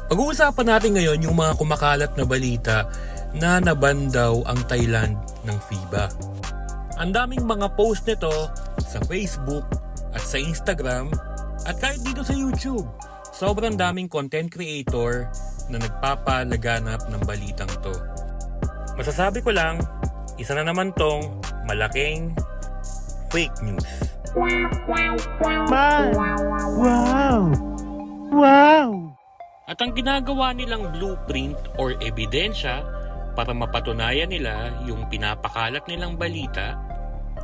Pag-uusapan natin ngayon yung mga kumakalat na balita na naban daw ang Thailand ng FIBA. Ang daming mga post nito sa Facebook at sa Instagram at kahit dito sa YouTube. Sobrang daming content creator na nagpapalaganap ng balitang to. Masasabi ko lang, isa na naman tong malaking fake news. Wow! At ang ginagawa nilang blueprint or ebidensya para mapatunayan nila yung pinapakalat nilang balita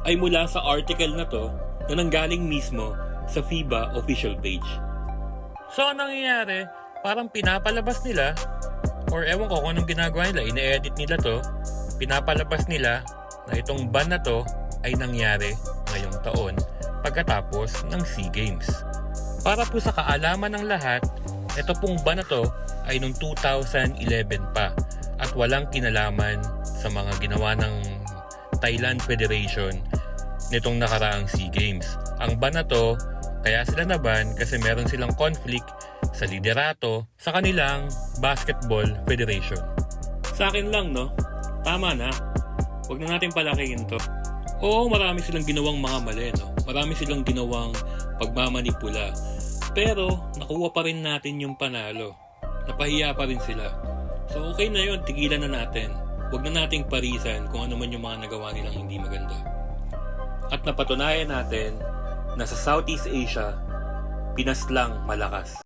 ay mula sa article na to na nanggaling mismo sa FIBA official page. So anong nangyayari? Parang pinapalabas nila or ewan ko kung anong ginagawa nila, ine-edit nila to, pinapalabas nila na itong ban na to ay nangyari ngayong taon pagkatapos ng SEA Games. Para po sa kaalaman ng lahat, ito pong ban na to ay noong 2011 pa at walang kinalaman sa mga ginawa ng Thailand Federation nitong nakaraang SEA Games. Ang ban na to, kaya sila naban kasi meron silang conflict sa liderato sa kanilang basketball federation. Sa akin lang, no? Tama na. Huwag na natin palakihin to. Oo, marami silang ginawang mga mali, no? Marami silang ginawang pagmamanipula. Pero, nakuha pa rin natin yung panalo. Napahiya pa rin sila. So, okay na yun. Tigilan na natin. Huwag na nating parisan kung ano man yung mga nagawa nilang hindi maganda. At napatunayan natin na sa Southeast Asia, Pinas lang malakas.